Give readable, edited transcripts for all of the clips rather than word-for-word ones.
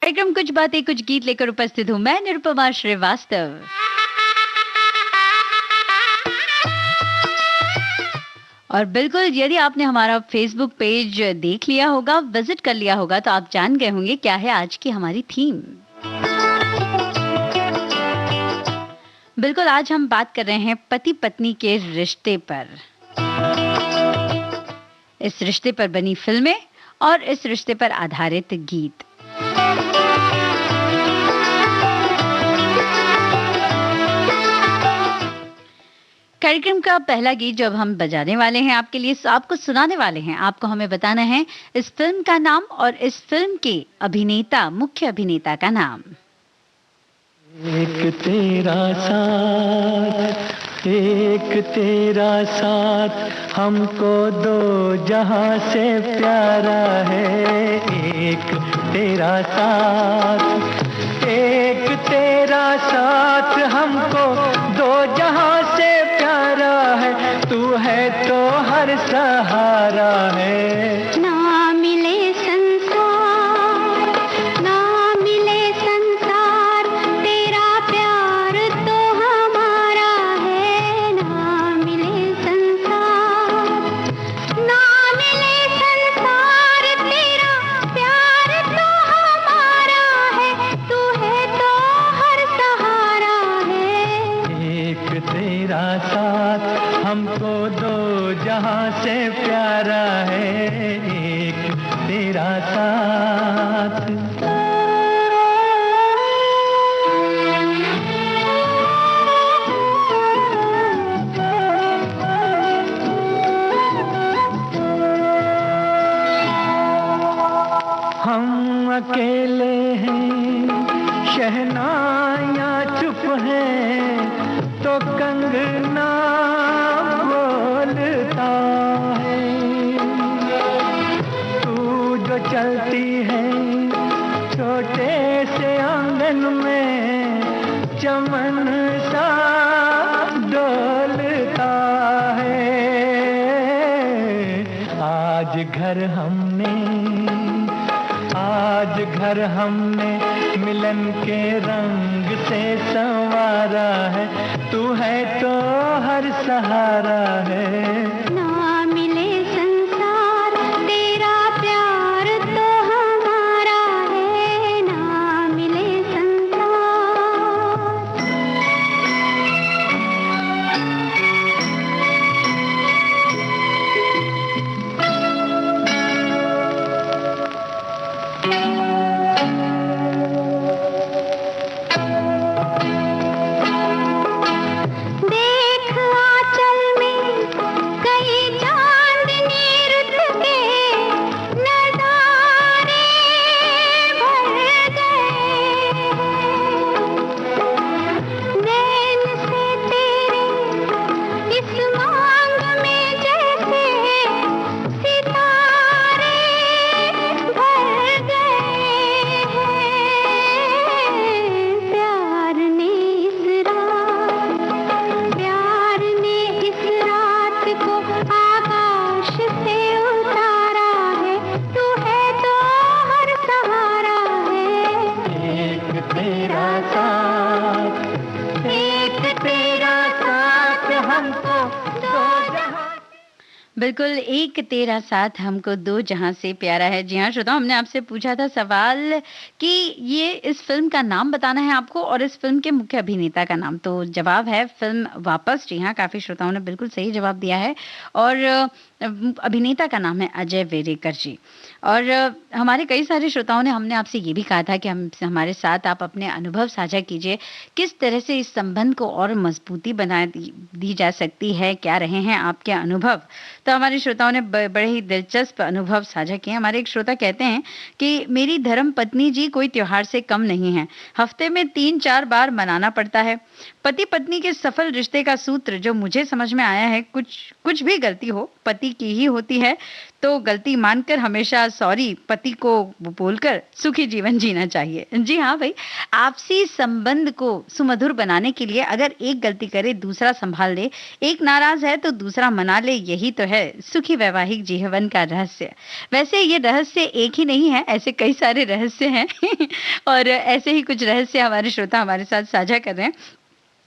कार्यक्रम कुछ बातें कुछ गीत लेकर उपस्थित हूँ मैं निरुपमा श्रीवास्तव। और बिल्कुल यदि आपने हमारा फेसबुक पेज देख लिया होगा, विजिट कर लिया होगा तो आप जान गए होंगे क्या है आज की हमारी थीम। बिल्कुल आज हम बात कर रहे हैं पति पत्नी के रिश्ते पर। इस रिश्ते पर बनी फिल्में और इस रिश्ते पर आधारित गीत। कार्यक्रम का पहला गीत जब हम बजाने वाले हैं आपके लिए, आपको सुनाने वाले हैं, आपको हमें बताना है इस फिल्म का नाम और इस फिल्म के अभिनेता, मुख्य अभिनेता का नाम। एक तेरा साथ हमको दो जहां से प्यारा है। एक तेरा साथ हमको दो जहां से प्यारा है। तू है तो हर सहारा है। ना मिले संसार तेरा प्यार तो हमारा है। ना मिले संसार तेरा प्यार तो हमारा है। तू है तो हर सहारा है। एक तेरा साथ हमको दो जहां से प्यारा है। एक तेरा साथ। हम अकेले हैं, शहनाइयाँ चुप हैं, तो कंगना बोलता है। तू जो चलती है छोटे से आंगन में, चमन सा डोलता है। आज घर हमने मिलन के रंग से संवारा है। तू है तो हर सहारा है। ना मिले संसार तेरा प्यार तो हमारा है। ना मिले बिल्कुल, एक तेरा साथ हमको दो जहां से प्यारा है। जी हाँ श्रोताओं, हमने आपसे पूछा था सवाल कि ये इस फिल्म का नाम बताना है आपको और इस फिल्म के मुख्य अभिनेता का नाम। तो जवाब है फिल्म वापस। जी हाँ, काफी श्रोताओं ने बिल्कुल सही जवाब दिया है और अभिनेता का नाम है अजय वेरेकर जी। और हमारे कई सारे श्रोताओं ने हमने आपसे ये भी कहा था कि हमारे साथ आप अपने अनुभव साझा कीजिए, किस तरह से इस संबंध को और मजबूती बना दी जा सकती है, क्या रहे हैं आपके अनुभव। तो हमारे श्रोताओं ने बड़े ही दिलचस्प अनुभव साझा किए। हमारे एक श्रोता कहते हैं कि मेरी धर्म पत्नी जी कोई त्योहार से कम नहीं है, हफ्ते में 3-4 बार मनाना पड़ता है। पति पत्नी के सफल रिश्ते का सूत्र जो मुझे समझ में आया है, कुछ भी गलती हो, पति गलती की ही होती है तो गलती मानकर हमेशा सॉरी पति को बोलकर सुखी जीवन जीना चाहिए। जी हाँ भाई, आपसी संबंध को सुमधुर बनाने के लिए अगर एक गलती करे दूसरा संभाल ले, एक नाराज है तो दूसरा मना ले, यही तो है सुखी वैवाहिक जीवन का रहस्य। वैसे ये रहस्य एक ही नहीं है, ऐसे कई सारे रहस्य हैं और ऐसे ही कुछ रहस्य हमारे श्रोता हमारे साथ साझा कर रहे हैं।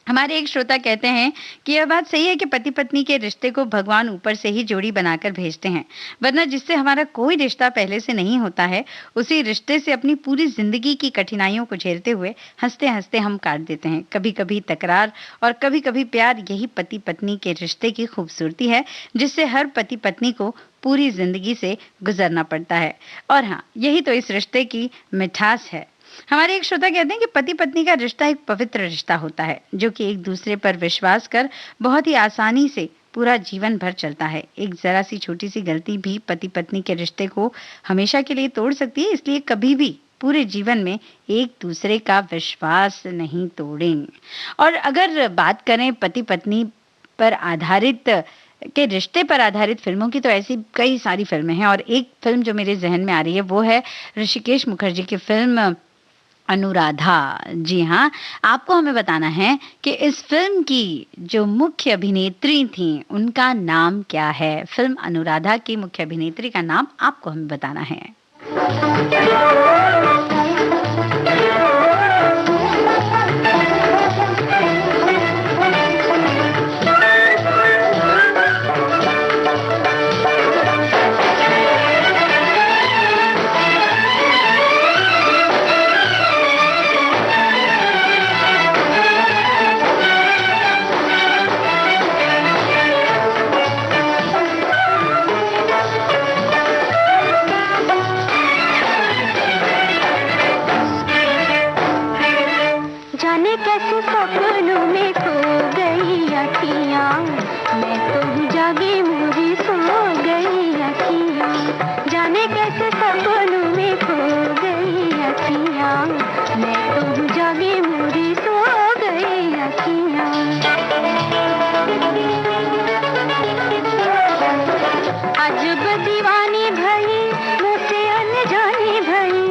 हमारे एक श्रोता कहते हैं कि यह बात सही है कि पति पत्नी के रिश्ते को भगवान ऊपर से ही जोड़ी बनाकर भेजते हैं, वरना जिससे हमारा कोई रिश्ता पहले से नहीं होता है उसी रिश्ते से अपनी पूरी जिंदगी की कठिनाइयों को झेलते हुए हंसते हंसते हम काट देते हैं। कभी कभी तकरार और कभी कभी प्यार, यही पति पत्नी के रिश्ते की खूबसूरती है जिससे हर पति पत्नी को पूरी जिंदगी से गुजरना पड़ता है। और हाँ, यही तो इस रिश्ते की मिठास है। हमारे एक श्रोता कहते हैं कि पति पत्नी का रिश्ता एक पवित्र रिश्ता होता है जो कि एक दूसरे पर विश्वास कर बहुत ही आसानी से पूरा जीवन भर चलता है। एक जरा सी छोटी सी गलती भी पति पत्नी के रिश्ते को हमेशा के लिए तोड़ सकती है, इसलिए कभी भी पूरे जीवन में एक दूसरे का विश्वास नहीं तोड़ें। और अगर बात करें पति पत्नी पर आधारित के रिश्ते पर आधारित फिल्मों की, तो ऐसी कई सारी फिल्में हैं और एक फिल्म जो मेरे जहन में आ रही है वो है ऋषिकेश मुखर्जी की फिल्म अनुराधा। जी हाँ, आपको हमें बताना है कि इस फिल्म की जो मुख्य अभिनेत्री थी उनका नाम क्या है। फिल्म अनुराधा की मुख्य अभिनेत्री का नाम आपको हमें बताना है। कैसे सपनों में खो गई अखियाँ, मैं तो जागी मुझे सो गई अखियाँ। जाने कैसे सपनों में खो गई अखियाँ, मैं तो जागी मुझे सो गई अखियाँ। अजब दीवानी भई मुझसे अनजानी भई,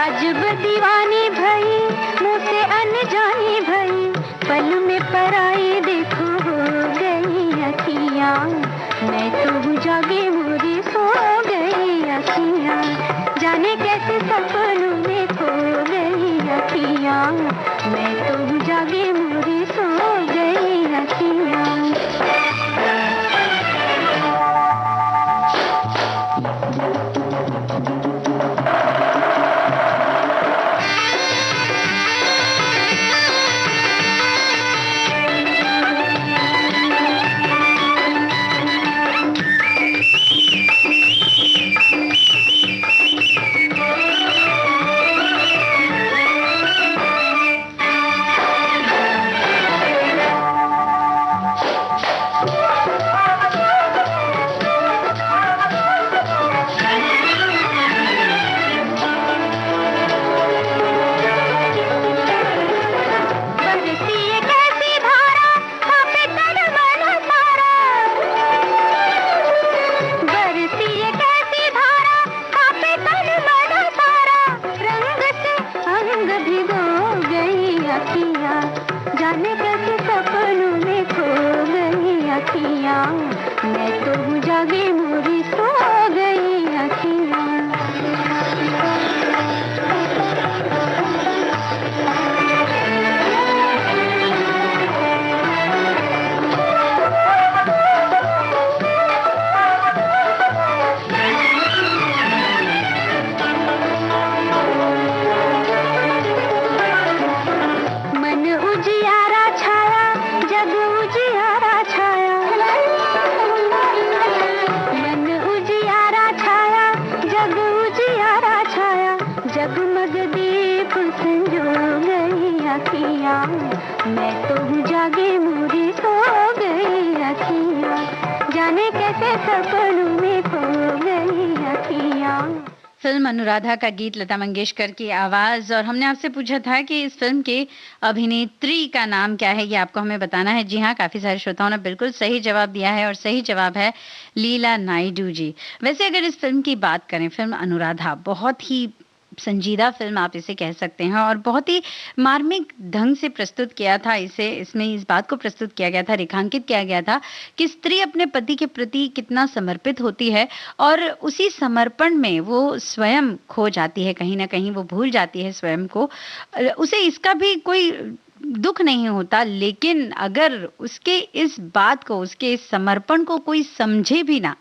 अजब दीवानी भई मुझसे अनजानी भई, पल में पराई देखो हो गई अखियाँ, मैं तो जागे मुझे सो गई अखियाँ। जाने कैसे सपनों में खो गई अखियाँ, मैं तो जागे मुझे सो गई अखियाँ। जाने कैसे सपनों में खो गई अखियाँ, मैं तो जागी मुझे सो गई अखियाँ। जगमग दीप संजो गई अखियाँ, मैं तो जागे मुझे सो गई अखियाँ। जाने कैसे सपनों में खो गई अखियाँ। फिल्म अनुराधा का गीत, लता मंगेशकर की आवाज। और हमने आपसे पूछा था कि इस फिल्म के अभिनेत्री का नाम क्या है, ये आपको हमें बताना है। जी हाँ, काफी सारे श्रोताओं ने बिल्कुल सही जवाब दिया है और सही जवाब है लीला नायडू जी। वैसे अगर इस फिल्म की बात करें, फिल्म अनुराधा बहुत ही संजीदा फिल्म आप इसे कह सकते हैं और बहुत ही मार्मिक ढंग से प्रस्तुत किया था इसे। इसमें इस बात को प्रस्तुत किया गया था, रेखांकित किया गया था कि स्त्री अपने पति के प्रति कितना समर्पित होती है और उसी समर्पण में वो स्वयं खो जाती है, कहीं ना कहीं वो भूल जाती है स्वयं को। उसे इसका भी कोई दुख नहीं होता, लेकिन अगर उसके इस बात को, उसके इस समर्पण को कोई समझे भी ना,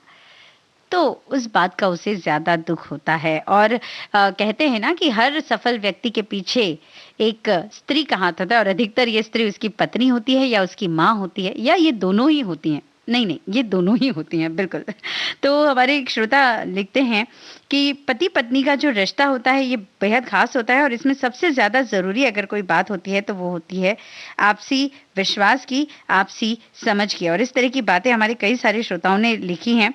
तो उस बात का उसे ज्यादा दुख होता है। और कहते हैं ना कि हर सफल व्यक्ति के पीछे एक स्त्री का हाथ होता है और अधिकतर ये स्त्री उसकी पत्नी होती है या उसकी माँ होती है या ये दोनों ही होती हैं। नहीं नहीं, ये दोनों ही होती हैं, बिल्कुल। तो हमारे एक श्रोता लिखते हैं कि पति पत्नी का जो रिश्ता होता है ये बेहद खास होता है और इसमें सबसे ज्यादा जरूरी अगर कोई बात होती है तो वो होती है आपसी विश्वास की, आपसी समझ की। और इस तरह की बातें हमारे कई सारे श्रोताओं ने लिखी हैं।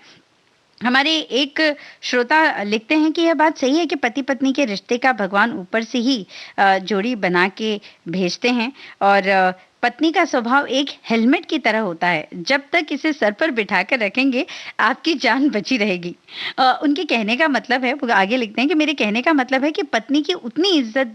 हमारे एक श्रोता लिखते हैं कि यह बात सही है कि पति पत्नी के रिश्ते का भगवान ऊपर से ही जोड़ी बना के भेजते हैं और पत्नी का स्वभाव एक हेलमेट की तरह होता है, जब तक इसे सर पर बिठा कर रखेंगे आपकी जान बची रहेगी। उनके कहने का मतलब है, वो आगे लिखते हैं कि मेरे कहने का मतलब है कि पत्नी की उतनी इज्जत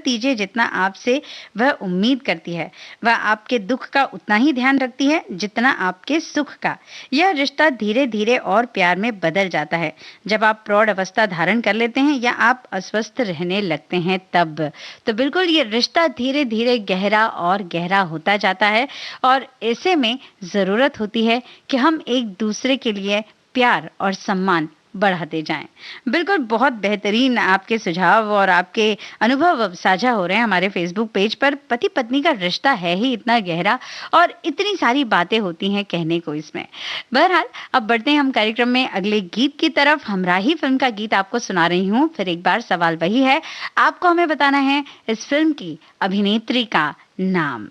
दीजिए जितना आपसे वह उम्मीद करती है। वह आपके दुख का उतना ही ध्यान रखती है जितना आपके सुख का। यह रिश्ता धीरे धीरे और प्यार में बदल जाता है जब आप प्रौढ़ अवस्था धारण कर लेते हैं या आप अस्वस्थ रहने लगते हैं तब। तो बिल्कुल ये रिश्ता धीरे धीरे गहरा और गहरा होता जाता है और ऐसे में जरूरत होती है कि हम एक दूसरे के लिए प्यार और सम्मान बढ़ाते जाएं। बिल्कुल, बहुत बेहतरीन आपके सुझाव और आपके अनुभव साझा हो रहे हैं हमारे फेसबुक पेज पर। पति पत्नी का रिश्ता है ही इतना गहरा और इतनी सारी बातें होती हैं कहने को इसमें। बहरहाल, अब बढ़ते हैं हम कार्यक्रम में अगले गीत की तरफ। हमराही फिल्म का गीत आपको सुना रही हूँ। फिर एक बार सवाल वही है, आपको हमें बताना है इस फिल्म की अभिनेत्री का नाम।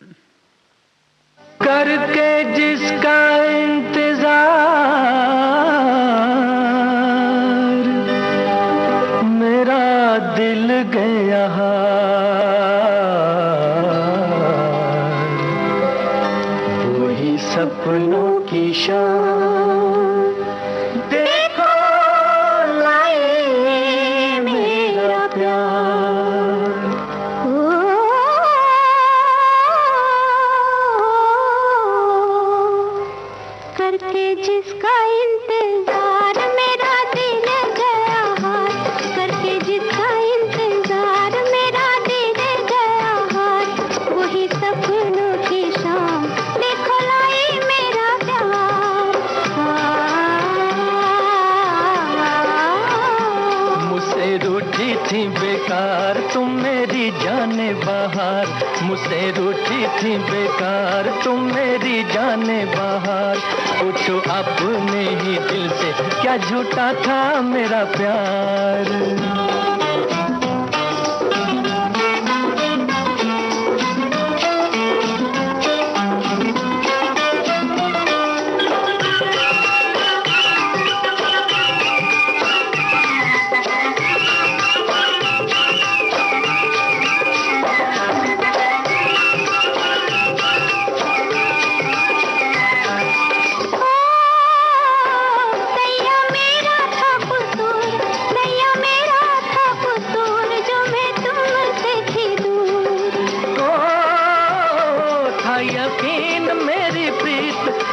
करके जिसका इंतजार मेरा दिल गया वही सपनों की शान देखो लाए मेरा प्यार। करके जिसका इंतजार मेरा दिल गया हाथ, करके जिसका इंतजार मेरा दिल गया हाथ, वही सपनों की शाम देखो लाई मेरा प्यार। मुझसे रूठी थी बेकार तुम मेरी जाने बहार, मुझसे रूठी थी बेकार तुम मेरी जाने बहार। पूछो अपने ही दिल से क्या झूठा था मेरा प्यार।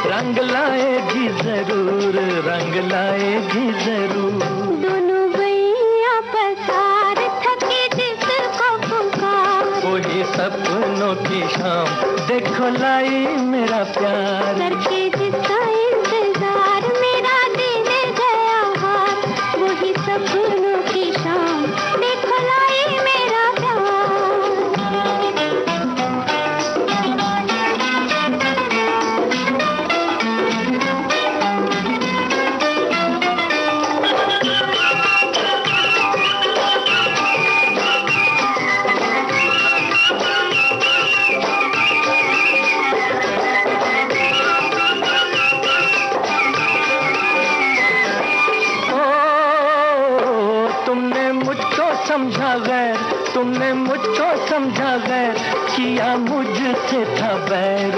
रंग लाएगी जरूर, रंग लाएगी जरूर। दोनों भैया पसार थके जिसको पुकार, वही सपनों की शाम देखो लाई मेरा प्यार। करके जिसका इंतजार मेरा दिल गया हाथ, वही सपनों की शाम देखो लाई मेरा प्यार। समझा गैर, तुमने मुझको समझा गैर, किया मुझसे था बैर।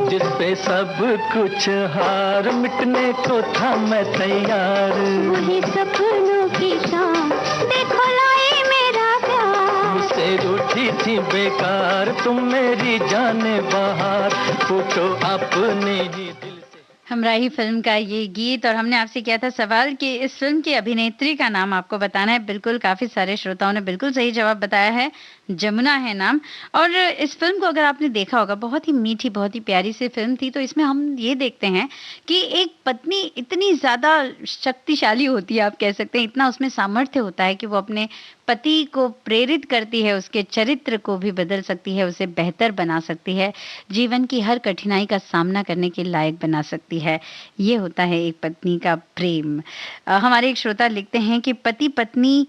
जिसपे सब कुछ हार, मिटने को था मैं तैयार। वही सपनों की शाम, देखो लाई मेरा प्यार। मुझसे रूठी थी बेकार, तुम मेरी जाने बहार, पूछो अपने ही दिल से। हमराही फिल्म का ये गीत, और हमने आपसे किया था सवाल कि इस फिल्म की अभिनेत्री का नाम आपको बताना है। बिल्कुल, काफी सारे श्रोताओं ने बिल्कुल सही जवाब बताया है, जमुना है नाम। और इस फिल्म को अगर आपने देखा होगा, बहुत ही मीठी, बहुत ही प्यारी सी फिल्म थी। तो इसमें हम ये देखते हैं कि एक पत्नी इतनी ज्यादा शक्तिशाली होती है, आप कह सकते हैं, इतना उसमें सामर्थ्य होता है कि वो अपने पति को प्रेरित करती है, उसके चरित्र को भी बदल सकती है, उसे बेहतर बना सकती है, जीवन की हर कठिनाई का सामना करने के लायक बना सकती है। ये होता है एक पत्नी का प्रेम। हमारे एक श्रोता लिखते हैं कि पति पत्नी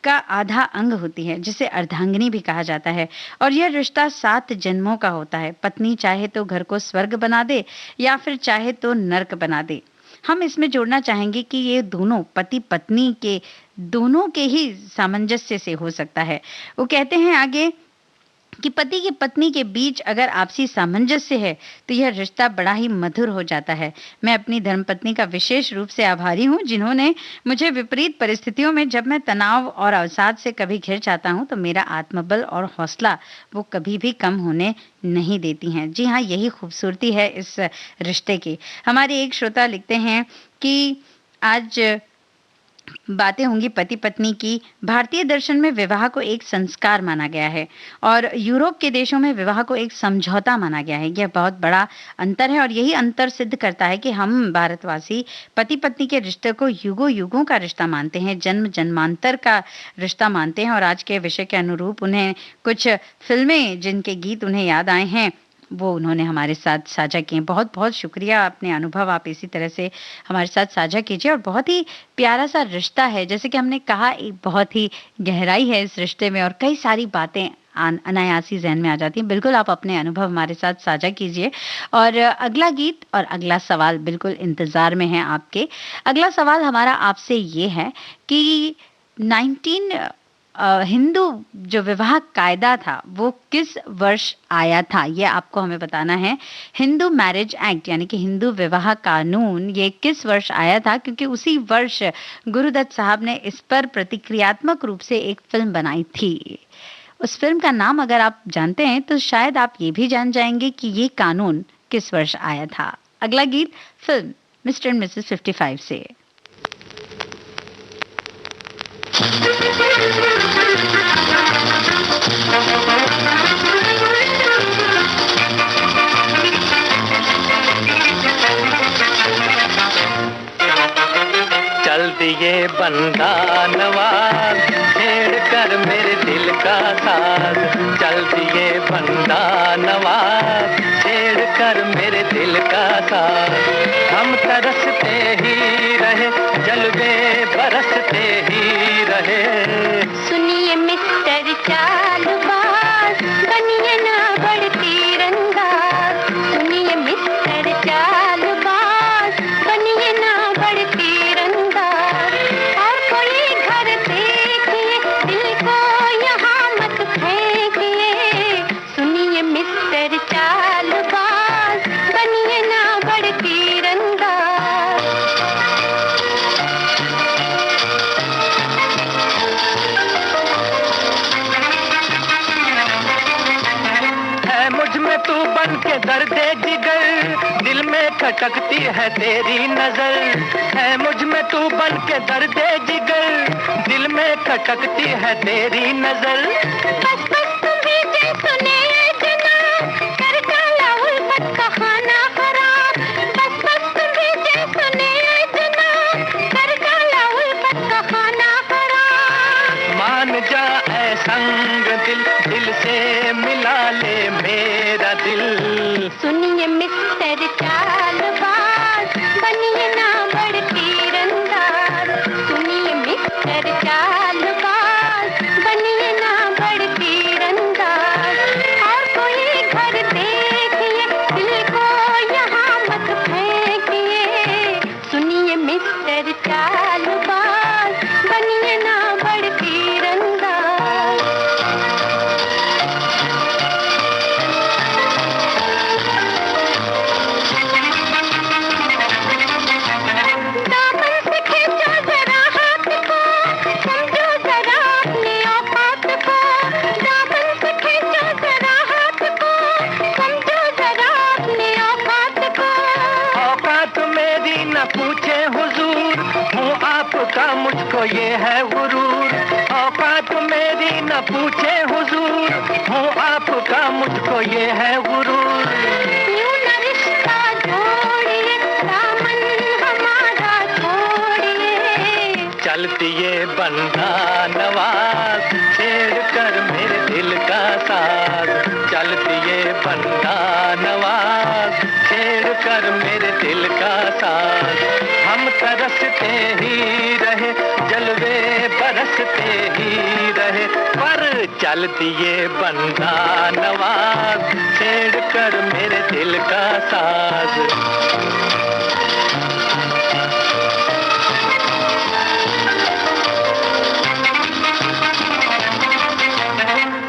का आधा अंग होती है, जिसे अर्धांगिनी भी कहा जाता है, और यह रिश्ता 7 जन्मों का होता है। पत्नी चाहे तो घर को स्वर्ग बना दे या फिर चाहे तो नर्क बना दे। हम इसमें जोड़ना चाहेंगे कि ये दोनों पति पत्नी के दोनों के ही सामंजस्य से हो सकता है। वो कहते हैं आगे कि पति की पत्नी के बीच अगर आपसी सामंजस्य है तो यह रिश्ता बड़ा ही मधुर हो जाता है। मैं अपनी धर्मपत्नी का विशेष रूप से आभारी हूँ, जिन्होंने मुझे विपरीत परिस्थितियों में, जब मैं तनाव और अवसाद से कभी घिर जाता हूँ, तो मेरा आत्मबल और हौसला वो कभी भी कम होने नहीं देती हैं। जी हाँ, यही खूबसूरती है इस रिश्ते की। हमारे एक श्रोता लिखते हैं कि आज बातें होंगी पति पत्नी की। भारतीय दर्शन में विवाह को एक संस्कार माना गया है और यूरोप के देशों में विवाह को एक समझौता माना गया है। यह बहुत बड़ा अंतर है और यही अंतर सिद्ध करता है कि हम भारतवासी पति पत्नी के रिश्ते को युगों युगों का रिश्ता मानते हैं, जन्म जन्मांतर का रिश्ता मानते हैं। और आज के विषय के अनुरूप उन्हें कुछ फिल्में जिनके गीत उन्हें याद आए हैं वो उन्होंने हमारे साथ साझा किए। बहुत बहुत शुक्रिया, अपने अनुभव आप इसी तरह से हमारे साथ साझा कीजिए। और बहुत ही प्यारा सा रिश्ता है, जैसे कि हमने कहा, एक बहुत ही गहराई है इस रिश्ते में और कई सारी बातें अनायासी जहन में आ जाती हैं। बिल्कुल आप अपने अनुभव हमारे साथ साझा कीजिए। और अगला गीत और अगला सवाल बिल्कुल इंतजार में है आपके। अगला सवाल हमारा आपसे ये है कि हिंदू जो विवाह कायदा था वो किस वर्ष आया था, ये आपको हमें बताना है। हिंदू मैरिज एक्ट यानी कि हिंदू विवाह कानून ये किस वर्ष आया था, क्योंकि उसी वर्ष गुरुदत्त साहब ने इस पर प्रतिक्रियात्मक रूप से एक फिल्म बनाई थी। उस फिल्म का नाम अगर आप जानते हैं तो शायद आप ये भी जान जाएंगे कि ये कानून किस वर्ष आया था। अगला गीत फिल्म मिस्टर एंड मिसेस 55 से। चल दिए बंदा नवाज, छेड़ कर मेरे दिल का साज। चल दिए बंदा नवाज, छेड़ कर मेरे दिल का साज। हम तरसते ही रहे, जलवे बरसते ही रहे। सुनिए मिस्टर चालबाज, बनिए ना बड़ तीरंदाज। सुनिए मिस्टर चालबाज, बनिए ना बड़ तीरंदाज। और कोई घर देखिए, दिल को यहाँ मत फेंकिए। सुनिए मिस्टर चालबाज, बनिए ना बड़ तीरंदाज। तू बन के दर्दे जिगर, दिल में खटकती है तेरी नजर। है मुझ में तू बन के दर्दे जिगर, दिल में खटकती है तेरी नजर। बस बस तुम भी जे सुने जना, कर डाला उल्फत का खाना खराब। बस बस तुम भी जे सुने जना, कर डाला उल्फत का खाना खराब। मान जा ऐ संग दिल, दिल से मिला ले मेरा दिल। सुनिए मिस्टर चालबाज, बनिए ना बड़ तीरंदाज। सुनिए मिस्टर चालबाज, बनिए ना बड़ तीरंदाज। और कोई घर देखिए, दिल ये है गुरूर, औकात मेरी न पूछे हुजूर, हूँ आपका मुझको ये है गुरूर। यूं न रिश्ता जोड़िए, दामन हमारा छोड़िए। चलती ये बंदा नवाज, छेड़ कर मेरे दिल का साज। चलती ये बंदा नवाज, छेड़ कर मेरे दिल का साज। हम तरसते ही रहे, जलवे बरसते ही रहे, पर चलती ये बंदा नवाज, छेड़ कर मेरे दिल का साज।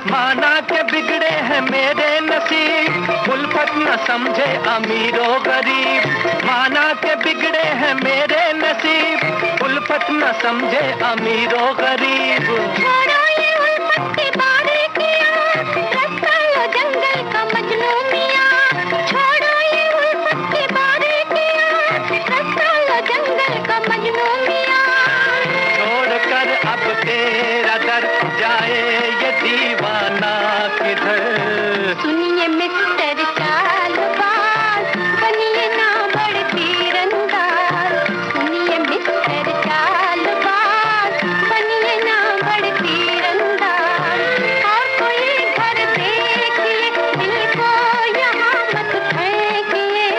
माना के बिगड़े हैं मेरे नसीब, उल्फत न समझे अमीरो गरीब। माना के बिगड़े हैं मेरे नसीब, उल्फत न समझे अमीरो गरीब। छोड़ो ये उल्फत की बारीकियां, रास्ता लो जंगल का मजनू मियां। छोड़ो ये उल्फत की बारीकियां, रास्ता लो जंगल का मजनू मियां। छोड़ कर अब तेरा दर, जाए ये दीवाना किधर। सुनिए मिस्टर चालबाज, बनिए ना बड़े तीरंदाज। सुनिए मिस्टर चालबाज, बनिए ना बड़े तीरंदाज। और कोई घर देखिए, दिल को यहाँ मत फेंकिए।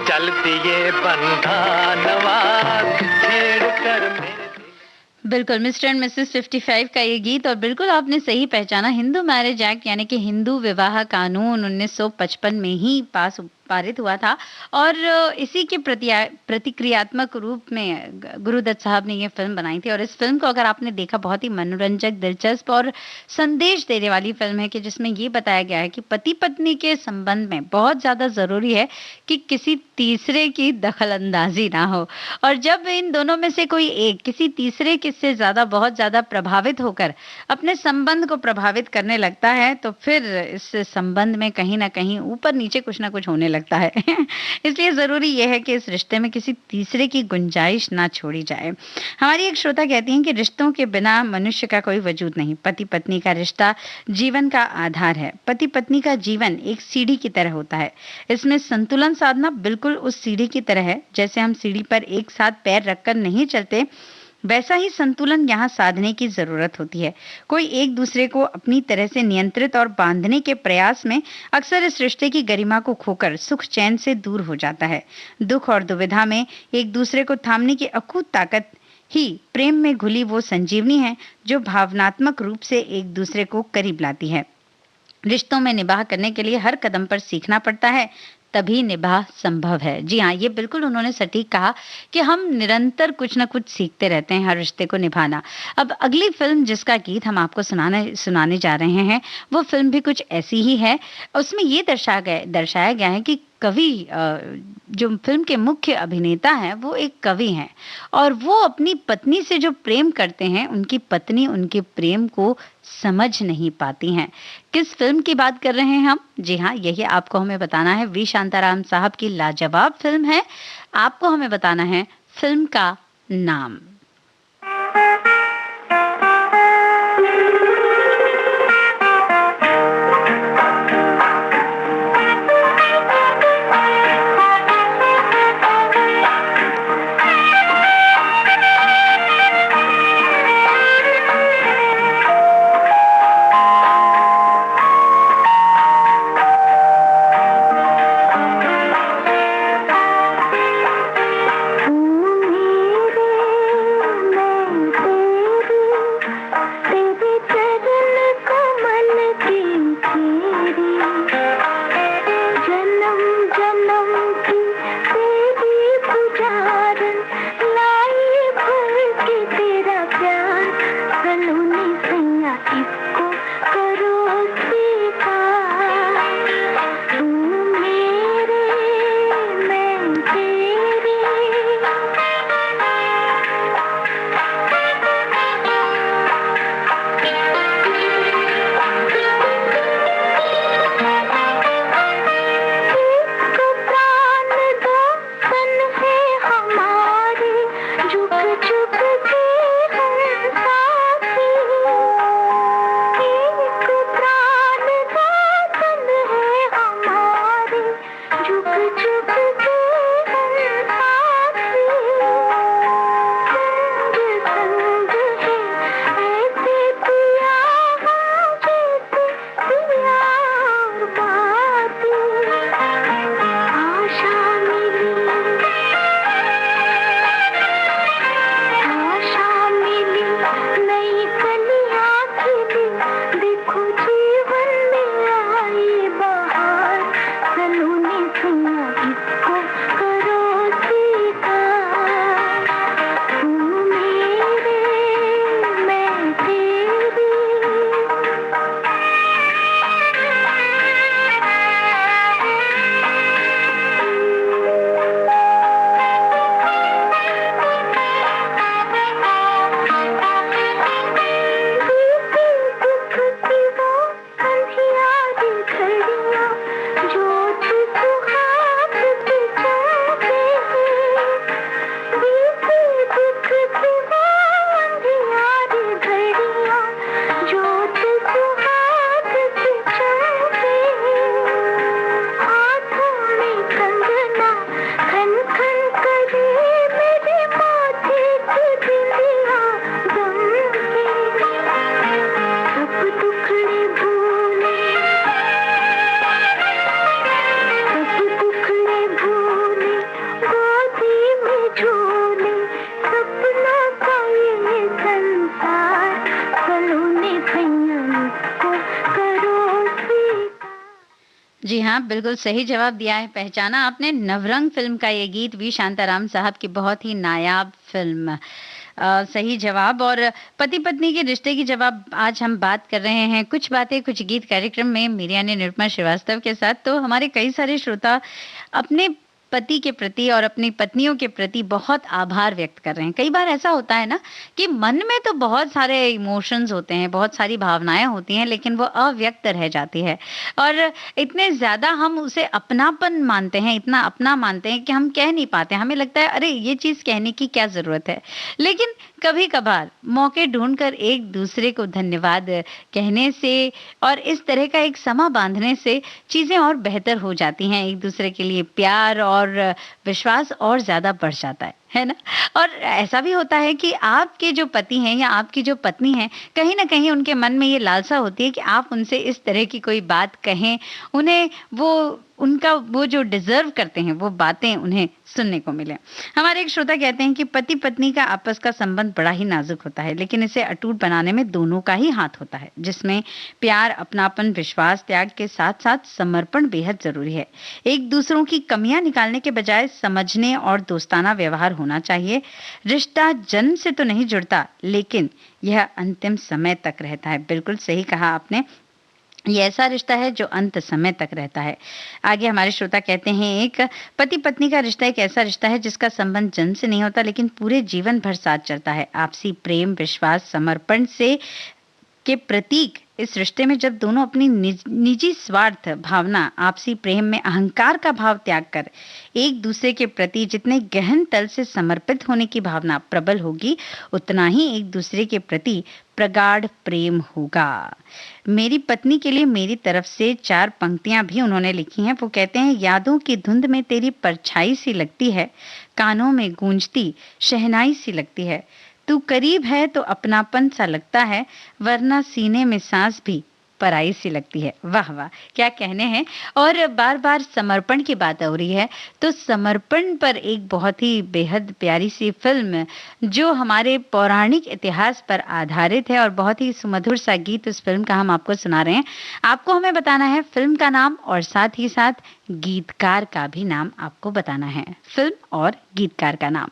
चलती ये बंदा नवाज, छेड़ कर मेरे। बिल्कुल मिस्टर एंड मिसेस 55 का ये गीत, और बिल्कुल आपने सही पहचाना, हिंदू मैरिज एक्ट यानी कि हिंदू विवाह कानून 1955 में ही पारित हुआ था। और इसी के प्रतिक्रियात्मक रूप में गुरुदत्त साहब ने ये फिल्म बनाई थी। और इस फिल्म को अगर आपने देखा, बहुत ही मनोरंजक, दिलचस्प और संदेश देने वाली फिल्म है कि जिसमें ये बताया गया है कि पति पत्नी के संबंध में बहुत ज्यादा जरूरी है कि किसी तीसरे की दखल अंदाजी ना हो। और जब इन दोनों में से कोई एक किसी तीसरे के से ज्यादा बहुत ज्यादा प्रभावित होकर अपने संबंध को प्रभावित करने लगता है, तो फिर इस संबंध में कहीं ना कहीं ऊपर नीचे कुछ ना कुछ होने लगता है। इसलिए जरूरी यह है कि इस रिश्ते में किसी तीसरे की गुंजाइश ना छोड़ी जाए। हमारी एक श्रोता कहती हैं कि रिश्तों के बिना मनुष्य का कोई वजूद नहीं। पति पत्नी का रिश्ता जीवन का आधार है। पति पत्नी का जीवन एक सीढ़ी की तरह होता है। इसमें संतुलन साधना बिल्कुल उस सीढ़ी की तरह है। जैसे हम सीढ़ी पर एक साथ पैर रखकर नहीं चलते, वैसा ही संतुलन यहाँ साधने की जरूरत होती है। कोई एक दूसरे को अपनी तरह से नियंत्रित और बांधने के प्रयास में अक्सर इस रिश्ते की गरिमा को खोकर सुख चैन से दूर हो जाता है। दुख और दुविधा में एक दूसरे को थामने की अकूत ताकत ही प्रेम में घुली वो संजीवनी है जो भावनात्मक रूप से एक दूसरे को करीब लाती है। रिश्तों में निभाह करने के लिए हर कदम पर सीखना पड़ता है, तभी निभाह संभव है। जी हाँ, ये बिल्कुल उन्होंने सटीक कहा कि हम निरंतर कुछ ना कुछ सीखते रहते हैं हर रिश्ते को निभाना। अब अगली फिल्म जिसका गीत हम आपको सुनाने जा रहे हैं, वो फिल्म भी कुछ ऐसी ही है। उसमें ये दर्शाया गया है कि कवि, जो फिल्म के मुख्य अभिनेता हैं, वो एक कवि हैं और वो अपनी पत्नी से जो प्रेम करते हैं, उनकी पत्नी उनके प्रेम को समझ नहीं पाती हैं। किस फिल्म की बात कर रहे हैं हम? जी हाँ, यही आपको हमें बताना है। वी शांताराम साहब की लाजवाब फिल्म है। आपको हमें बताना है फिल्म का नाम। जनाब, बिल्कुल सही जवाब दिया है। पहचाना आपने, नवरंग फ़िल्म का ये गीत वी शांताराम साहब की बहुत ही नायाब फ़िल्म। सही जवाब। और पति-पत्नी के रिश्ते की जब आप आज हम बात कर रहे हैं, कुछ बातें कुछ गीत कार्यक्रम में मेरी यानी निरुपमा श्रीवास्तव के साथ, तो हमारे कई सारे श्रोता अपने पति के प्रति और अपनी पत्नियों के प्रति बहुत आभार व्यक्त कर रहे हैं। कई बार ऐसा होता है ना कि मन में तो बहुत सारे इमोशंस होते हैं, बहुत सारी भावनाएँ होती हैं, लेकिन वो अव्यक्त रह जाती है और इतने ज़्यादा हम उसे अपनापन मानते हैं, इतना अपना मानते हैं कि हम कह नहीं पाते। हमें लगता है अरे ये चीज़ कहने की क्या ज़रूरत है? लेकिन कभी-कभार मौके ढूँढकर एक-दूसरे को धन्यवाद कहने से और इस तरह का एक समा बाँधने से चीज़ें और बेहतर हो जाती हैं। एक-दूसरे के लिए प्यार और विश्वास और ज़्यादा बढ़ जाता है ना? और ऐसा भी होता है कि आपके जो पति हैं या आपकी जो पत्नी है, कहीं न कहीं उनके मन में ये लालसा होती है कि आप उनसे इस तरह की कोई बात कहें, उन्हें वो उनका वो जो डिज़र्व करते हैं, वो बातें उन्हें सुनने को मिलें। हमारे एक श्रोता कहते हैं कि पति-पत्नी का आपस का संबंध बड़ा ही नाज़ुक होता है, लेकिन इसे अटूट बनाने में दोनों का ही हाथ होता है, जिसमें प्यार, अपनापन, विश्वास, त्याग के साथ-साथ समर्पण बेहद ज़रूरी है। एक दूसरों की कमियाँ निकालने के बजाय समझने और दोस्ताना व्यवहार होना चाहिए। रिश्ता जन्म से तो नहीं जुड़ता, लेकिन यह अंतिम समय तक रहता है। बिल्कुल सही कहा आपने। ये ऐसा रिश्ता है जो अंत समय तक रहता है। आगे हमारे श्रोता कहते हैं एक पति-पत्नी का रिश्ता एक ऐसा रिश्ता है जिसका संबंध जन्म से नहीं होता लेकिन पूरे जीवन भर साथ चलता है। आपसी प्रेम, विश्वास, समर्पण से के प्रतीक इस रिश्ते में जब दोनों अपनी निजी स्वार्थ भावना, आपसी प्रेम में अहंकार का भाव त्याग कर एक दूसरे के प्रति जितने गहन तल से समर्पित होने की भावना प्रबल होगी, उतना ही एक दूसरे के प्रति प्रगाढ़ प्रेम होगा। मेरी पत्नी के लिए मेरी तरफ से 4 पंक्तियां भी उन्होंने लिखी हैं। वो कहते हैं, यादों की धुंध में तेरी परछाई सी लगती है, कानों में गूंजती शहनाई सी लगती है। तू करीब है तो अपनापन सा लगता है, वरना सीने में सांस भी पराई सी लगती है। वाह वाह, क्या कहने हैं। और बार-बार समर्पण की बात हो रही है, तो समर्पण पर एक बहुत ही बेहद प्यारी सी फिल्म जो हमारे पौराणिक इतिहास पर आधारित है और बहुत ही सुमधुर सा गीत उस फिल्म का हम आपको सुना रहे हैं। आपको हमें बताना है फिल्म का नाम और साथ ही साथ गीतकार का भी नाम आपको बताना है। फिल्म और गीतकार का नाम।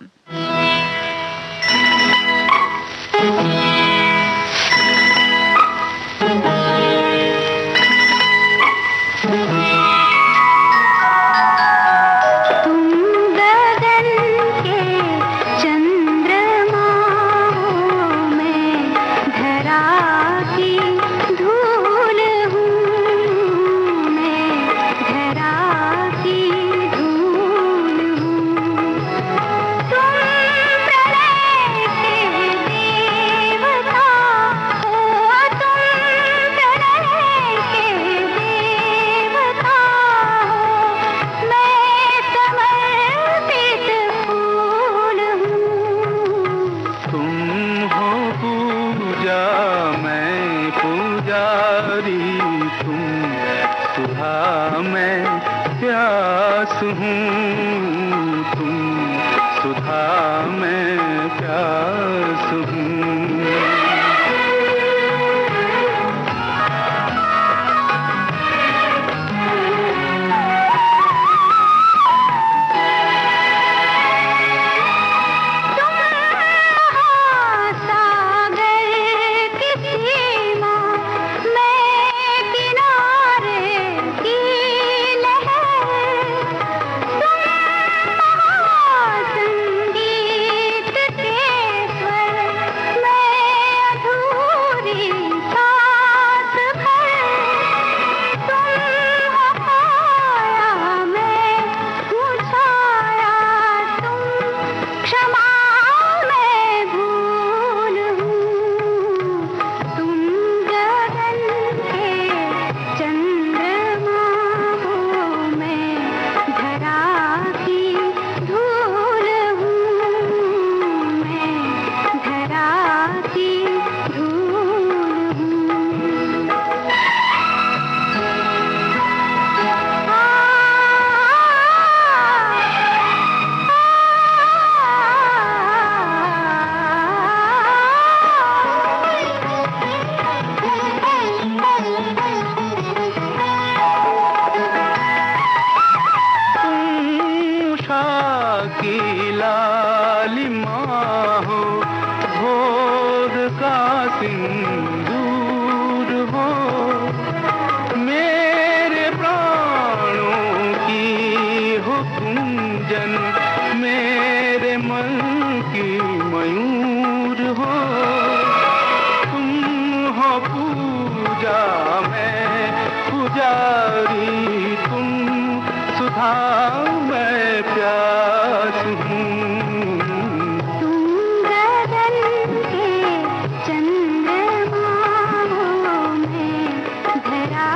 की लालिमा हो, भोर का सिंदूर हो, मेरे प्राणों की हो कुंजन, मेरे मन की मयूर हो, तुम हो पूजा मैं पुजारी, तुम सुधा मैं प्यास हूँ। तुम गगन के चंद्रमा हो, मैं धरा।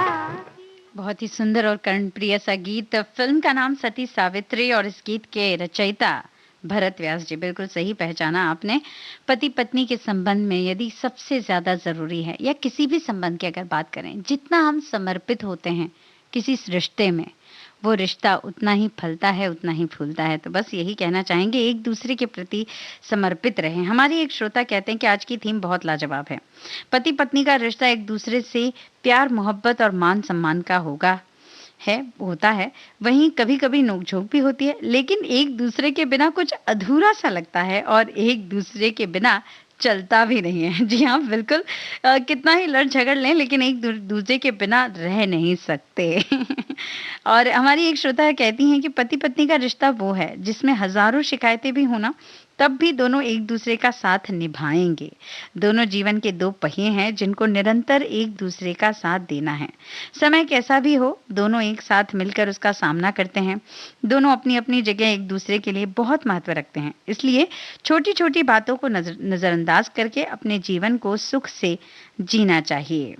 बहुत ही सुंदर और कर्णप्रिय सा गीत। फिल्म का नाम सती सावित्री और इस गीत के रचयिता भरत व्यास जी। बिल्कुल सही पहचाना आपने। पति पत्नी के संबंध में यदि सबसे ज्यादा जरूरी है, या किसी भी संबंध की अगर बात करें, जितना हम समर्पित होते हैं किसी रिश्ते में, वो रिश्ता उतना ही फलता है, उतना ही फूलता है। तो बस यही कहना चाहेंगे, एक दूसरे के प्रति समर्पित रहें। हमारी एक श्रोता कहते हैं कि आज की थीम बहुत लाजवाब है। पति पत्नी का रिश्ता एक दूसरे से प्यार मोहब्बत और मान सम्मान का होता है। वहीं कभी कभी नोकझोंक भी होती है, लेकिन एक दूसरे के बिना कुछ अधूरा सा लगता है और एक दूसरे के बिना चलता भी नहीं है। जी हाँ, बिल्कुल। कितना ही लड़ झगड़ लें, लेकिन एक दूसरे के बिना रह नहीं सकते। और हमारी एक श्रोता कहती हैं कि पति पत्नी का रिश्ता वो है जिसमें हजारों शिकायतें भी होना, तब भी दोनों एक दूसरे का साथ निभाएंगे। दोनों जीवन के दो पहिए हैं जिनको निरंतर एक दूसरे का साथ देना है। समय कैसा भी हो, दोनों एक साथ मिलकर उसका सामना करते हैं। दोनों अपनी अपनी जगह एक दूसरे के लिए बहुत महत्व रखते हैं। इसलिए छोटी छोटी बातों को नजरअंदाज करके अपने जीवन को सुख से जीना चाहिए।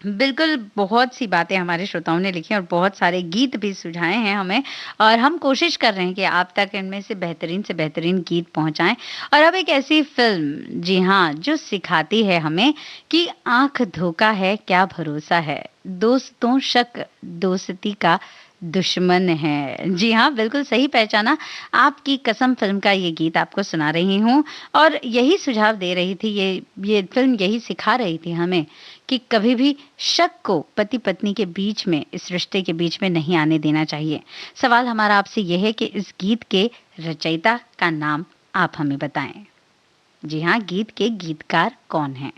बिल्कुल, बहुत सी बातें हमारे श्रोताओं ने लिखी और बहुत सारे गीत भी सुझाए हैं हमें, और हम कोशिश कर रहे हैं कि आप तक इनमें से बेहतरीन गीत पहुंचाएं। और अब एक ऐसी फिल्म, जी हाँ, जो सिखाती है हमें कि आंख धोखा है क्या भरोसा है, दोस्तों शक दोस्ती का दुश्मन है। जी हाँ, बिल्कुल सही पहचाना। आपकी कसम फिल्म का ये गीत आपको सुना रही हूँ और यही सुझाव दे रही थी, ये फिल्म यही सिखा रही थी हमें कि कभी भी शक को पति पत्नी के बीच में, इस रिश्ते के बीच में नहीं आने देना चाहिए। सवाल हमारा आपसे यह है कि इस गीत के रचयिता का नाम आप हमें बताएं। जी हाँ, गीत के गीतकार कौन हैं?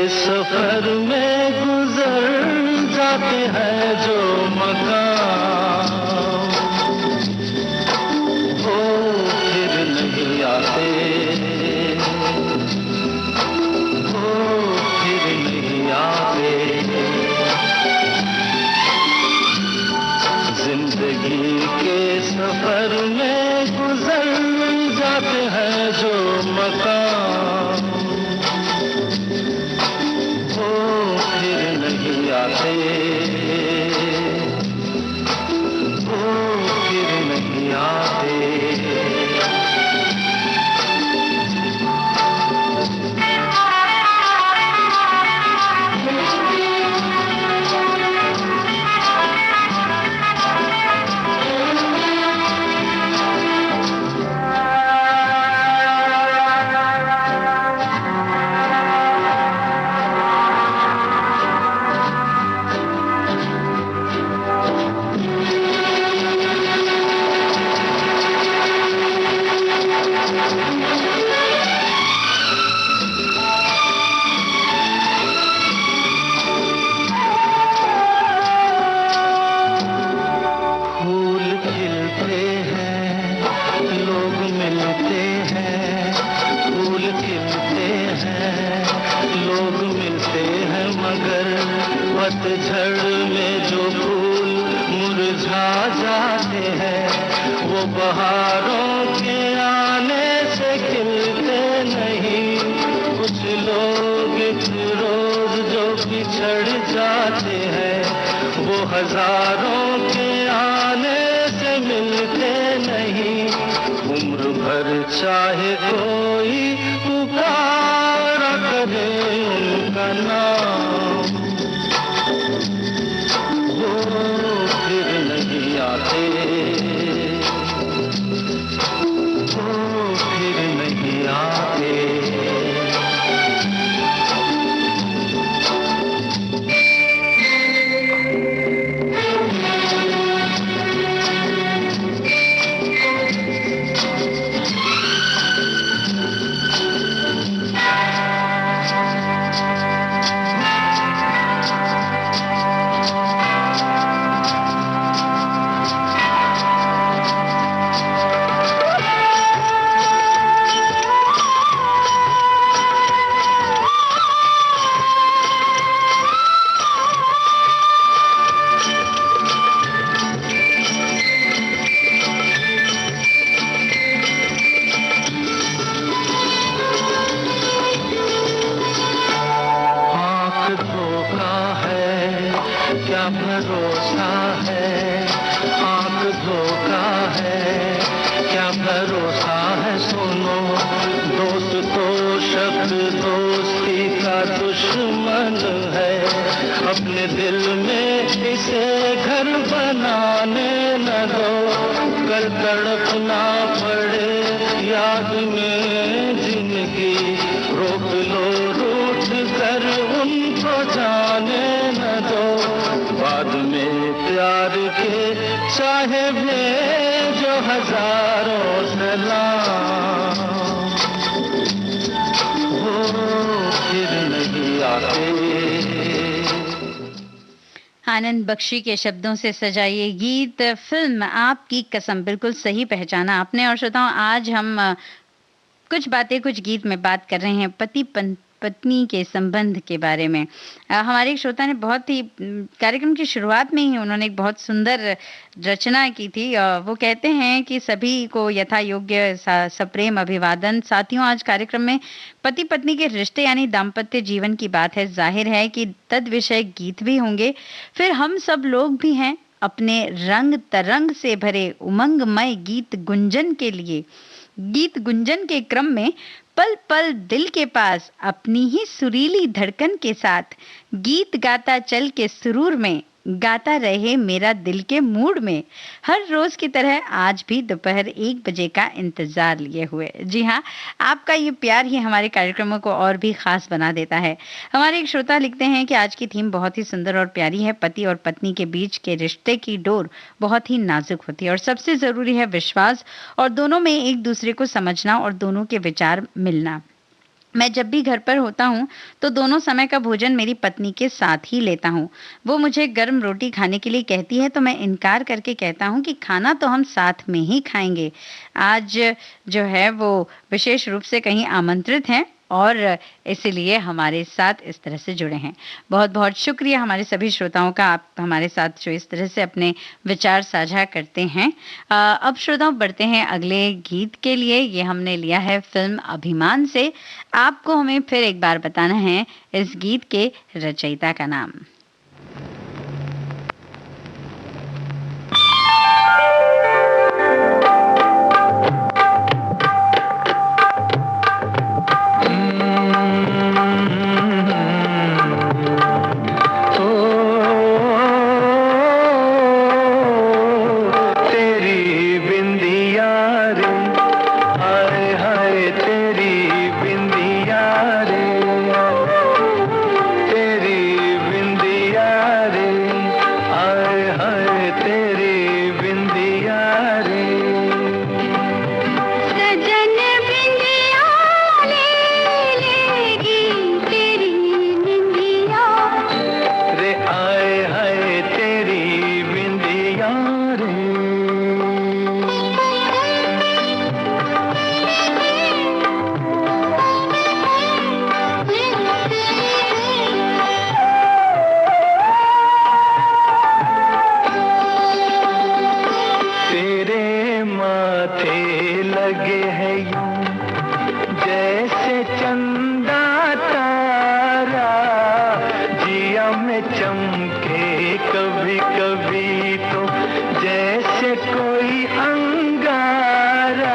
सफर में गुजर जाते हैं जो मकाम, वो फिर नहीं आते, वो फिर नहीं आते। जिंदगी के सफर में गुजर जाते हैं जो मकाम, आते, वो फिर नहीं आते। पतझड़ में जो फूल मुरझा जाते हैं, वो बहारों के आने से खिलते नहीं। कुछ लोग एक रोज जो बिछड़ जाते हैं, वो हजारों के आने से मिलते नहीं। उम्र भर चाहे कोई पुकारा करे उनका नाम, वो फिर नहीं आते, वो फिर नहीं आते। भरोसा है, आंख धोखा है, क्या भरोसा है। सुनो दोस्त तो शब्द दोस्ती का दुश्मन है, अपने दिल में इसे घर बनाने न दो, कल तड़पना पड़े याद में जिंदगी, रोक लो रूठ कर उनको जाने न दो, बाद में प्यार के चाहे भेजो हजारों सलाम, वो फिर नहीं आते। आनंद बख्शी के शब्दों से सजा ये गीत फिल्म आपकी कसम, बिल्कुल सही पहचाना आपने। और श्रोताओं, आज हम कुछ बातें कुछ गीत में बात कर रहे हैं पति पत्नी के संबंध के बारे में। हमारे एक श्रोता ने बहुत ही कार्यक्रम की शुरुआत में ही उन्होंने एक बहुत सुंदर रचना की थी। वो कहते हैं कि सभी को यथा योग्य सप्रेम अभिवादन। साथियों, आज कार्यक्रम में पति पत्नी के रिश्ते यानी दाम्पत्य जीवन की बात है। जाहिर है कि तद विषय गीत भी होंगे, फिर हम सब लोग भी हैं अपने रंग तरंग से भरे उमंगमय गीत गुंजन के लिए। गीत गुंजन के क्रम में पल पल दिल के पास अपनी ही सुरीली धड़कन के साथ गीत गाता चल के सुरूर में, गाता रहे मेरा दिल के मूड में, हर रोज की तरह आज भी दोपहर 1 बजे का इंतजार लिए हुए। जी हाँ, आपका ये प्यार ही हमारे कार्यक्रमों को और भी खास बना देता है। हमारे एक श्रोता लिखते हैं कि आज की थीम बहुत ही सुंदर और प्यारी है। पति और पत्नी के बीच के रिश्ते की डोर बहुत ही नाजुक होती है और सबसे जरूरी है विश्वास और दोनों में एक दूसरे को समझना और दोनों के विचार मिलना। मैं जब भी घर पर होता हूँ तो दोनों समय का भोजन मेरी पत्नी के साथ ही लेता हूँ। वो मुझे गर्म रोटी खाने के लिए कहती है तो मैं इनकार करके कहता हूँ कि खाना तो हम साथ में ही खाएंगे। आज जो है वो विशेष रूप से कहीं आमंत्रित हैं और इसीलिए हमारे साथ इस तरह से जुड़े हैं। बहुत बहुत शुक्रिया हमारे सभी श्रोताओं का, आप हमारे साथ जो इस तरह से अपने विचार साझा करते हैं। अब श्रोताओं बढ़ते हैं अगले गीत के लिए। ये हमने लिया है फिल्म अभिमान से। आपको हमें फिर एक बार बताना है इस गीत के रचयिता का नाम। कोई अंगारा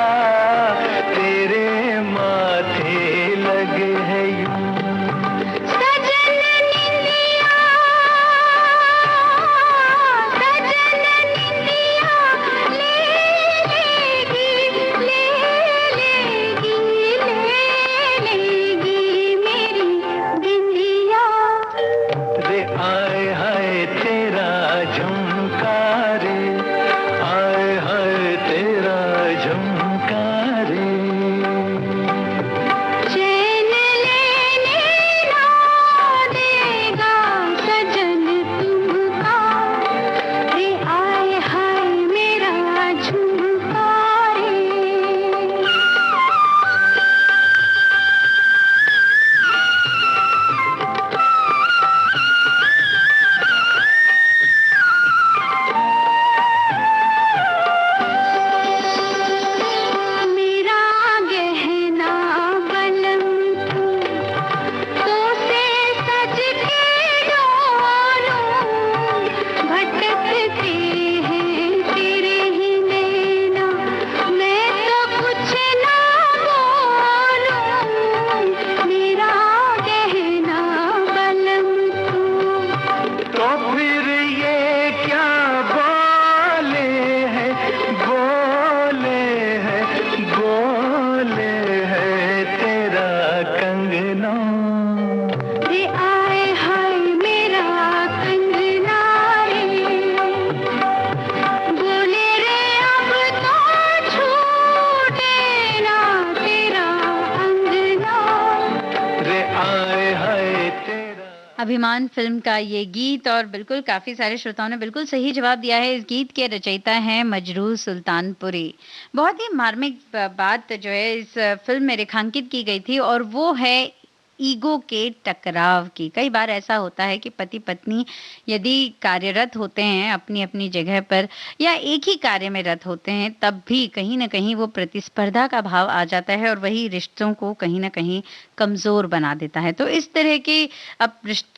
अभिमान फ़िल्म का ये गीत और बिल्कुल काफ़ी सारे श्रोताओं ने बिल्कुल सही जवाब दिया है। इस गीत के रचयिता हैं मजरूह सुल्तानपुरी। बहुत ही मार्मिक बात जो है इस फ़िल्म में रेखांकित की गई थी और वो है ईगो के टकराव की। कई बार ऐसा होता है कि पति-पत्नी यदि कार्यरत होते हैं अपनी-अपनी जगह पर या एक ही कार्य में रत होते हैं, तब भी कहीं न कहीं वो प्रतिस्पर्धा का भाव आ जाता है और वही रिश्तों को कहीं न कहीं कमज़ोर बना देता है। तो इस तरह की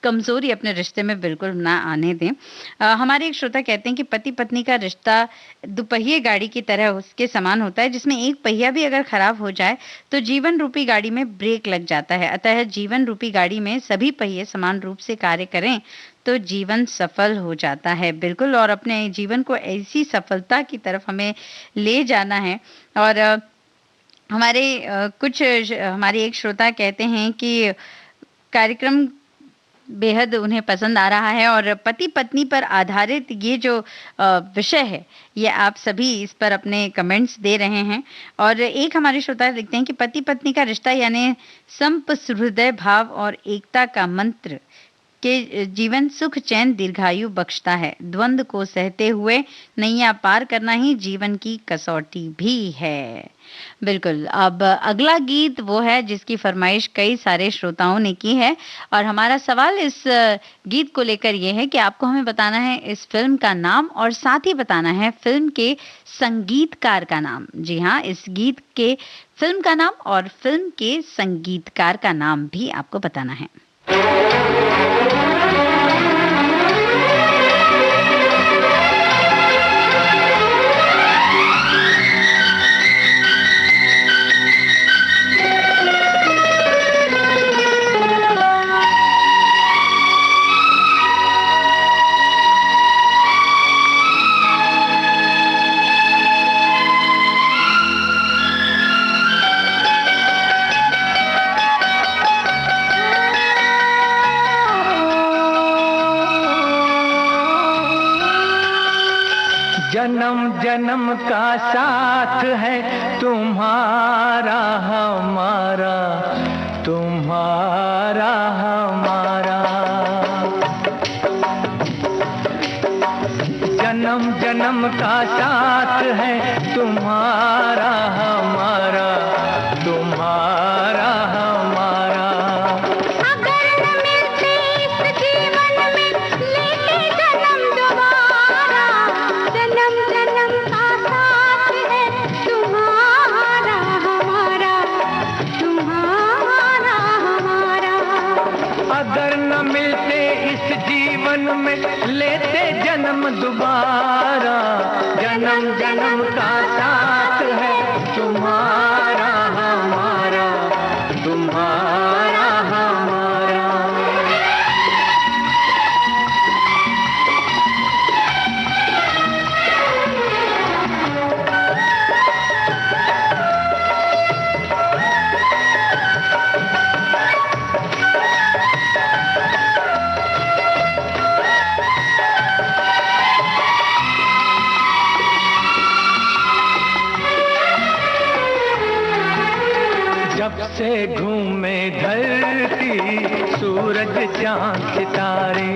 कमज़ोरी अपने रिश्ते में बिल्कुल ना आने दें। हमारे एक श्रोता कहते हैं कि पति-पत्नी का रिश्ता दुपहिए गाड़ी की तरह उसके समान होता है, जिसमें एक पहिया भी अगर खराब हो जाए, तो जीवन रूपी गाड़ी में ब्रेक लग जाता है। अतः जीवन रूपी गाड़ी में सभी पहिए समान रूप से कार्य करें, तो जीवन सफल हो जाता है। बिल्कुल और अपने जीवन को ऐसी सफलता की तरफ हमें ले जाना है और हमारे एक श्रोता कहते हैं कि कार्यक्रम बेहद उन्हें पसंद आ रहा है और पति-पत्नी पर आधारित ये जो विषय है, ये आप सभी इस पर अपने कमेंट्स दे रहे हैं और एक हमारे श्रोता लिखते हैं कि पति-पत्नी का रिश्ता यानी संप-सुहृदय भाव और एकता का मंत्र के जीवन सुख चैन दीर्घायु बख्शता है। द्वंद्व को सहते हुए नैया पार करना ही जीवन की कसौटी भी है। बिल्कुल, अब अगला गीत वो है जिसकी फरमाइश कई सारे श्रोताओं ने की है और हमारा सवाल इस गीत को लेकर ये है कि आपको हमें बताना है इस फ़िल्म का नाम और साथ ही बताना है फ़िल्म के संगीतकार का नाम। जी हाँ, इस गीत के फ़िल्म का नाम और फ़िल्म के संगीतकार का नाम भी आपको बताना है। जन्म जन्म का साथ है तुम्हारा हमारा, तुम्हारा हमारा। जन्म जन्म का साथ है तुम्हारा हमारा, तुम्हारा हमारा। अगर न मिलते इस जीवन में लेते जन्म दोबारा, जन्म जन्म का साथ है तुम्हारा हमारा, तुम्हारा हमारा। अगर न मिलते इस जीवन में लेते जन्म दोबारा, जन्म जन्म का साथ है तुम्हारा हमारा, तुम्हारा हमारा। जब से घूमे धरती सूरज चांद सितारे,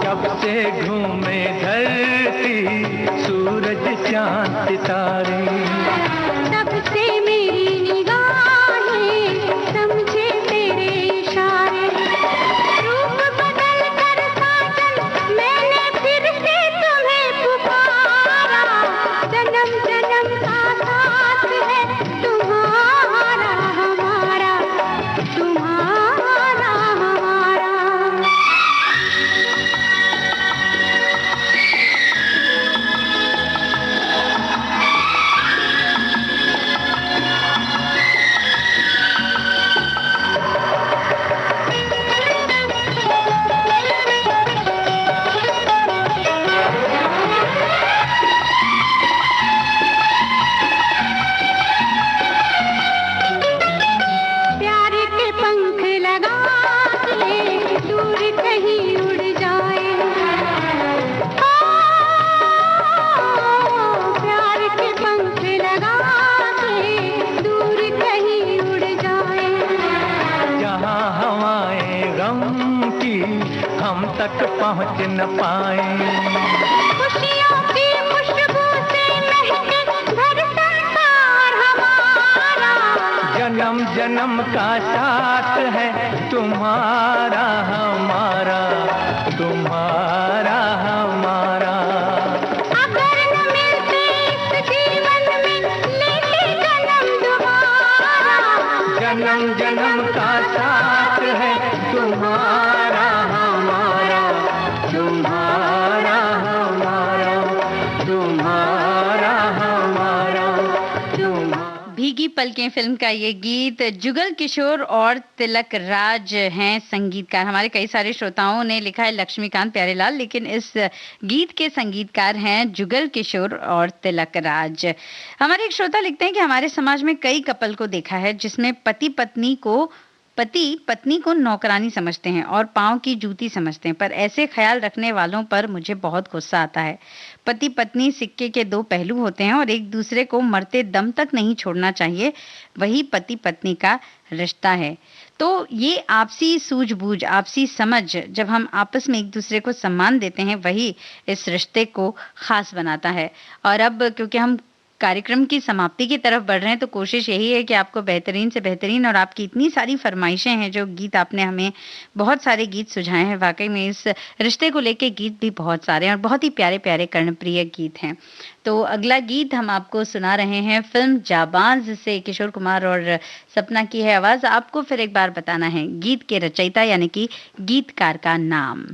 जब से घूमे धरती सूरज चांद सितारे। तब से मेरी निगाहें समझे तेरे इशारे, रूप बदल कर साजन मैंने फिर से तुम्हें पुकारा। जन्म जन्म का साथ है तुम्हारा हमारा, तुम्हारा हमारा। पहुँच न पाए। खुशियों की खुशबू से महके घर संसार हमारा, जन्म जन्म का साथ है तुम्हारा हमारा, तुम्हारा हमारा। अगर न मिलते इस जीवन में लेते जन्म दोबारा, जन्म जन्म का साथ है तुम्हारा हमारा, तुम्हारा हमारा, तुम्हारा हमारा, तुम्हारा। भीगी पलकें फिल्म का ये गीत जुगल किशोर और तिलक राज हैं संगीतकार। हमारे कई सारे श्रोताओं ने लिखा है लक्ष्मीकांत प्यारेलाल, लेकिन इस गीत के संगीतकार हैं जुगल किशोर और तिलक राज। हमारे एक श्रोता लिखते हैं कि हमारे समाज में कई कपल को देखा है जिसमें पति पत्नी को नौकरानी समझते हैं और पांव की जूती समझते हैं, पर ऐसे ख्याल रखने वालों पर मुझे बहुत गुस्सा आता है। पति पत्नी सिक्के के दो पहलू होते हैं और एक दूसरे को मरते दम तक नहीं छोड़ना चाहिए, वही पति पत्नी का रिश्ता है। तो ये आपसी सूझबूझ, आपसी समझ, जब हम आपस में एक दूसरे को सम्मान देते हैं, वही इस रिश्ते को खास बनाता है। और अब क्योंकि हम कार्यक्रम की समाप्ति की तरफ बढ़ रहे हैं, तो कोशिश यही है कि आपको बेहतरीन से बेहतरीन, और आपकी इतनी सारी फरमाइशें हैं, जो गीत आपने हमें बहुत सारे गीत सुझाए हैं, वाकई में इस रिश्ते को लेके गीत भी बहुत सारे हैं और बहुत ही प्यारे प्यारे कर्णप्रिय गीत हैं। तो अगला गीत हम आपको सुना रहे हैं फिल्म जाबाज से, किशोर कुमार और सपना की है आवाज। आपको फिर एक बार बताना है गीत के रचयिता यानी कि गीतकार का नाम।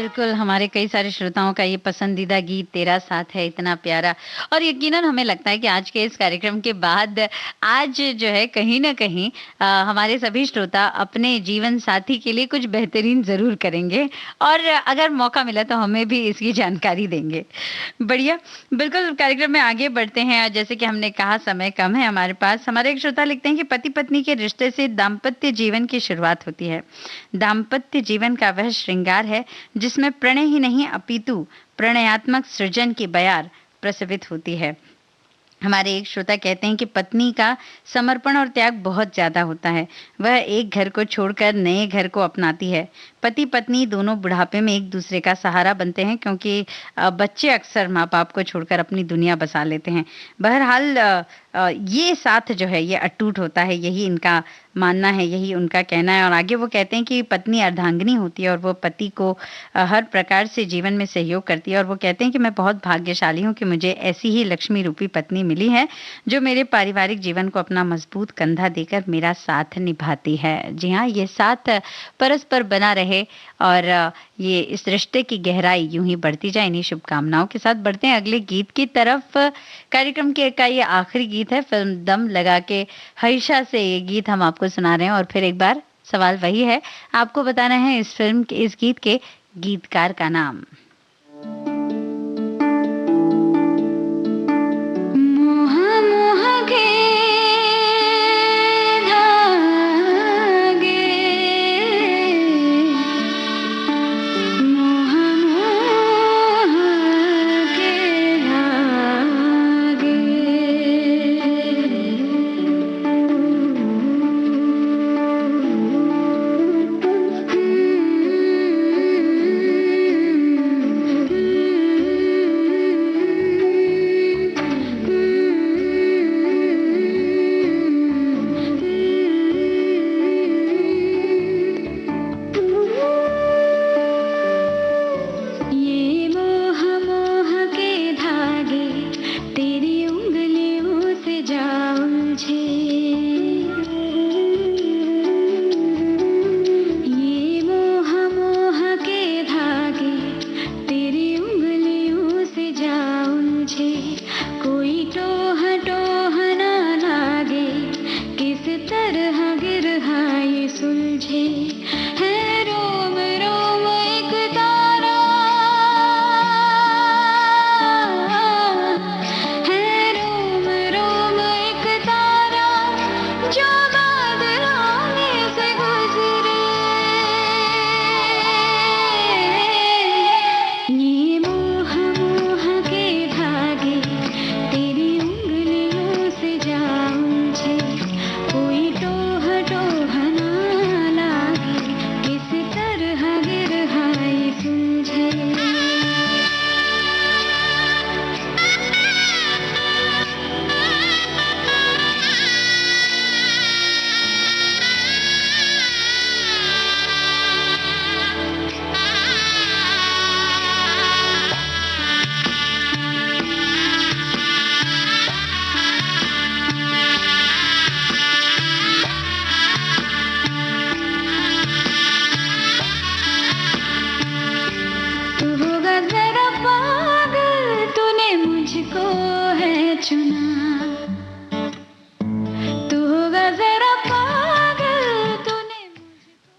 बिल्कुल, हमारे कई सारे श्रोताओं का ये पसंदीदा गीत तेरा साथ है इतना प्यारा, और यकीनन हमें लगता है कि आज के इस कार्यक्रम के बाद आज जो है कहीं न कहीं हमारे सभी श्रोता अपने जीवन साथी के लिए कुछ बेहतरीन ज़रूर करेंगे, और अगर मौका मिला तो हमें भी इसकी जानकारी देंगे। बढ़िया, बिल्कुल कार्यक्रम में आगे बढ़ते हैं। जैसे कि हमने कहा समय कम है हमारे पास। हमारे एक श्रोता लिखते हैं कि पति-पत्नी के रिश्ते से दाम्पत्य जीवन की शुरुआत होती है। दाम्पत्य जीवन का वह श्रृंगार है जिसमें प्रणय ही नहीं अपितु प्रणयात्मक सृजन की बयार प्रसवित होती है। हमारे एक श्रोता कहते हैं कि पत्नी का समर्पण और त्याग बहुत ज्यादा होता है। वह एक घर को छोड़कर नए घर को अपनाती है। पति पत्नी दोनों बुढ़ापे में एक दूसरे का सहारा बनते हैं, क्योंकि बच्चे अक्सर माँ बाप को छोड़कर अपनी दुनिया बसा लेते हैं। बहरहाल ये साथ जो है ये अटूट होता है, यही इनका मानना है, यही उनका कहना है। और आगे वो कहते हैं कि पत्नी अर्धांगिनी होती है और वो पति को हर प्रकार से जीवन में सहयोग करती है। और वो कहते हैं कि मैं बहुत भाग्यशाली हूँ कि मुझे ऐसी ही लक्ष्मी रूपी पत्नी मिली है जो मेरे पारिवारिक जीवन को अपना मजबूत कंधा देकर मेरा साथ निभाती है। जी हाँ, ये साथ परस्पर बना रहे और ये इस रिश्ते की गहराई यूं ही बढ़ती जाए। इन्हीं शुभकामनाओं के साथ बढ़ते हैं अगले गीत की तरफ। कार्यक्रम के का ये आखिरी गीत है, फिल्म दम लगा के हईशा से ये गीत हम आपको सुना रहे हैं। और फिर एक बार सवाल वही है, आपको बताना है इस फिल्म के इस गीत के गीतकार का नाम।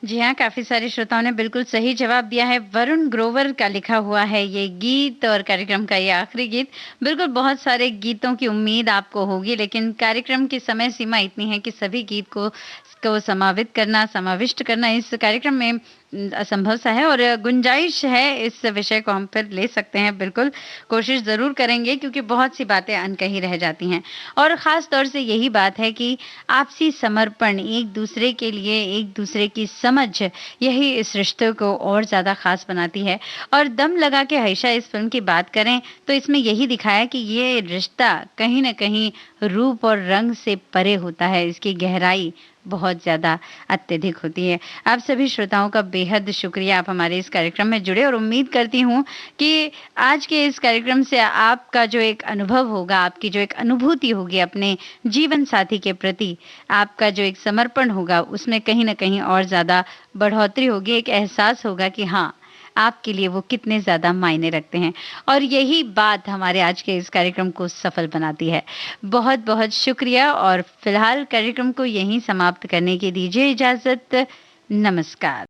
जी हाँ, काफी सारे श्रोताओं ने बिल्कुल सही जवाब दिया है। वरुण ग्रोवर का लिखा हुआ है ये गीत और कार्यक्रम का ये आखिरी गीत। बिल्कुल बहुत सारे गीतों की उम्मीद आपको होगी, लेकिन कार्यक्रम की समय सीमा इतनी है कि सभी गीत को समावित करना, समाविष्ट करना इस कार्यक्रम में असंभव सा है। और गुंजाइश है इस विषय को हम फिर ले सकते हैं, बिल्कुल कोशिश जरूर करेंगे, क्योंकि बहुत सी बातें अनकही रह जाती हैं। और खास तौर से यही बात है कि आपसी समर्पण, एक दूसरे के लिए एक दूसरे की समझ, यही इस रिश्ते को और ज्यादा खास बनाती है। और दम लगा के हईशा इस फिल्म की बात करें तो इसमें यही दिखाया कि ये रिश्ता कहीं ना कहीं रूप और रंग से परे होता है, इसकी गहराई बहुत ज्यादा अत्यधिक होती है। आप सभी श्रोताओं का बेहद शुक्रिया, आप हमारे इस कार्यक्रम में जुड़े, और उम्मीद करती हूँ कि आज के इस कार्यक्रम से आपका जो एक अनुभव होगा, आपकी जो एक अनुभूति होगी अपने जीवन साथी के प्रति, आपका जो एक समर्पण होगा, उसमें कहीं ना कहीं और ज्यादा बढ़ोतरी होगी। एक एहसास होगा कि हाँ, आपके लिए वो कितने ज़्यादा मायने रखते हैं। और यही बात हमारे आज के इस कार्यक्रम को सफल बनाती है। बहुत-बहुत शुक्रिया और फिलहाल कार्यक्रम को यहीं समाप्त करने की दीजिए इजाज़त। नमस्कार।